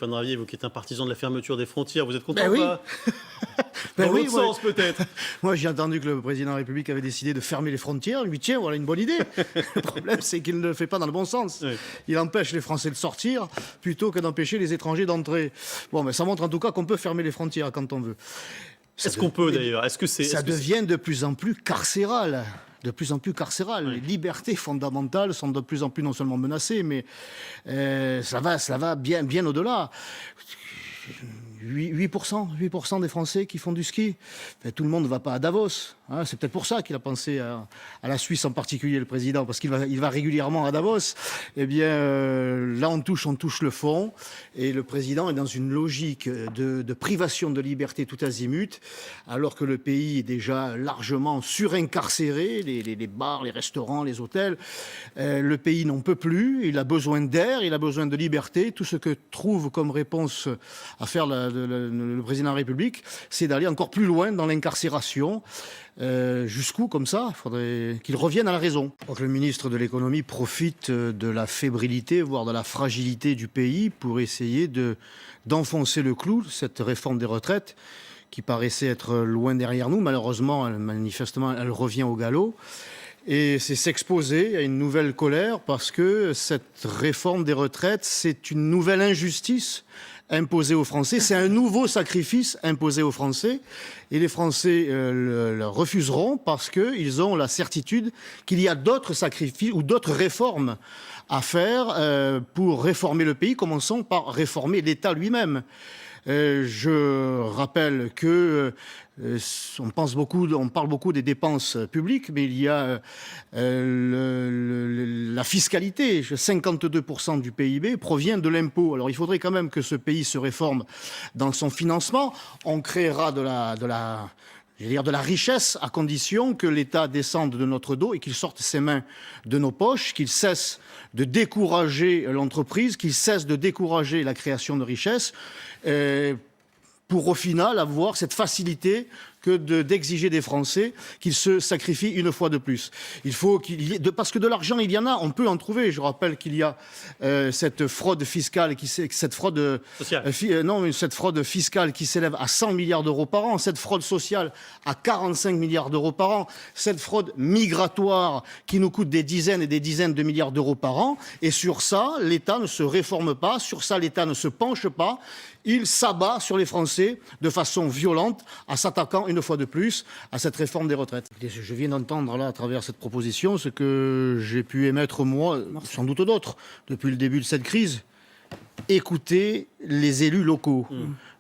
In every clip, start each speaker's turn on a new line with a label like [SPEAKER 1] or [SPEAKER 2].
[SPEAKER 1] Stéphane Ravier, vous qui êtes un partisan de la fermeture des frontières, vous êtes content
[SPEAKER 2] Ben oui.
[SPEAKER 1] ou pas?
[SPEAKER 2] Ben
[SPEAKER 1] Dans
[SPEAKER 2] oui,
[SPEAKER 1] l'autre
[SPEAKER 2] moi-
[SPEAKER 1] sens peut-être.
[SPEAKER 2] Moi, j'ai entendu que le président de la République avait décidé de fermer les frontières. Lui, tiens, voilà une bonne idée. Le problème, c'est qu'il ne le fait pas dans le bon sens.
[SPEAKER 1] Oui.
[SPEAKER 2] Il empêche les Français de sortir plutôt que d'empêcher les étrangers d'entrer. Bon, mais ça montre en tout cas qu'on peut fermer les frontières quand on veut.
[SPEAKER 1] Est-ce qu'on peut d'ailleurs? Est-ce que c'est
[SPEAKER 2] Ça devient de plus en plus carcéral. De plus en plus carcéral.
[SPEAKER 1] Oui.
[SPEAKER 2] Les libertés fondamentales sont de plus en plus non seulement menacées, mais ça va bien au-delà. 8% des Français qui font du ski. Enfin, tout le monde ne va pas à Davos. Hein. C'est peut-être pour ça qu'il a pensé à la Suisse en particulier, le président, parce qu'il va régulièrement à Davos. Eh bien, là, on touche le fond. Et le président est dans une logique de privation de liberté tout azimut, alors que le pays est déjà largement surincarcéré, les bars, les restaurants, les hôtels. Le pays n'en peut plus. Il a besoin d'air, il a besoin de liberté. Tout ce que trouve comme réponse à faire le président de la République, c'est d'aller encore plus loin dans l'incarcération. Jusqu'où, comme ça? Il faudrait qu'il revienne à la raison. Je crois que le ministre de l'économie profite de la fébrilité, voire de la fragilité du pays pour essayer d'enfoncer le clou, cette réforme des retraites, qui paraissait être loin derrière nous. Malheureusement, manifestement, elle revient au galop. Et c'est s'exposer à une nouvelle colère parce que cette réforme des retraites, c'est une nouvelle injustice imposée aux Français. C'est un nouveau sacrifice imposé aux Français. Et les Français le refuseront parce qu'ils ont la certitude qu'il y a d'autres sacrifices ou d'autres réformes à faire pour réformer le pays. Commençons par réformer l'État lui-même. Je rappelle que on parle beaucoup des dépenses publiques, mais il y a la fiscalité. 52% du PIB provient de l'impôt. Alors il faudrait quand même que ce pays se réforme dans son financement. On créera de la richesse à condition que l'État descende de notre dos et qu'il sorte ses mains de nos poches, qu'il cesse de décourager l'entreprise, qu'il cesse de décourager la création de richesses, pour au final avoir cette facilité que d'exiger des Français qu'ils se sacrifient une fois de plus. Il faut parce que de l'argent, il y en a, on peut en trouver. Je rappelle qu'il y a cette fraude fiscale, cette fraude fiscale qui s'élève à 100 milliards d'euros par an, cette fraude sociale à 45 milliards d'euros par an, cette fraude migratoire qui nous coûte des dizaines et des dizaines de milliards d'euros par an. Et sur ça, l'État ne se réforme pas, sur ça, l'État ne se penche pas. Il s'abat sur les Français de façon violente en s'attaquant une fois de plus à cette réforme des retraites. Je viens d'entendre là, à travers cette proposition, ce que j'ai pu émettre moi, sans doute d'autres, depuis le début de cette crise. Écoutez les élus locaux.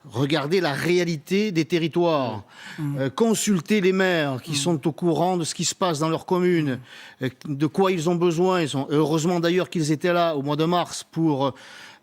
[SPEAKER 2] Regardez la réalité des territoires. Consultez les maires qui sont au courant de ce qui se passe dans leur commune, de quoi ils ont besoin. Heureusement d'ailleurs qu'ils étaient là au mois de mars pour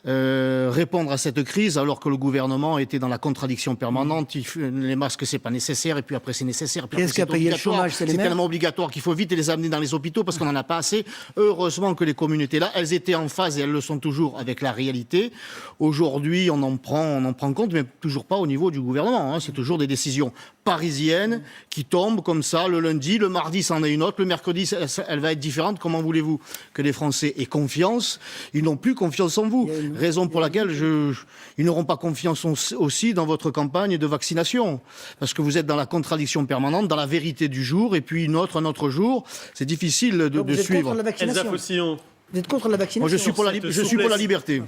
[SPEAKER 2] répondre à cette crise, alors que le gouvernement était dans la contradiction permanente. Les masques, c'est pas nécessaire, et puis après c'est nécessaire.
[SPEAKER 3] Qu'est-ce qui a payé le chômage? C'est
[SPEAKER 2] tellement obligatoire qu'il faut vite les amener dans les hôpitaux parce qu'on n'en a pas assez. Heureusement que les communes étaient là, elles étaient en phase et elles le sont toujours avec la réalité. Aujourd'hui, on en prend compte, mais toujours pas au niveau du gouvernement. Hein. C'est toujours des décisions parisiennes qui tombent comme ça le lundi, le mardi c'en est une autre, le mercredi elle va être différente. Comment voulez-vous que les Français aient confiance? Ils n'ont plus confiance en vous. Raison pour laquelle ils n'auront pas confiance aussi dans votre campagne de vaccination. Parce que vous êtes dans la contradiction permanente, dans la vérité du jour, et puis un autre jour. C'est difficile de suivre.
[SPEAKER 3] Contre la vaccination.
[SPEAKER 1] Elsa Fossillon.
[SPEAKER 3] Vous êtes contre la vaccination?
[SPEAKER 2] Moi, je suis pour la liberté.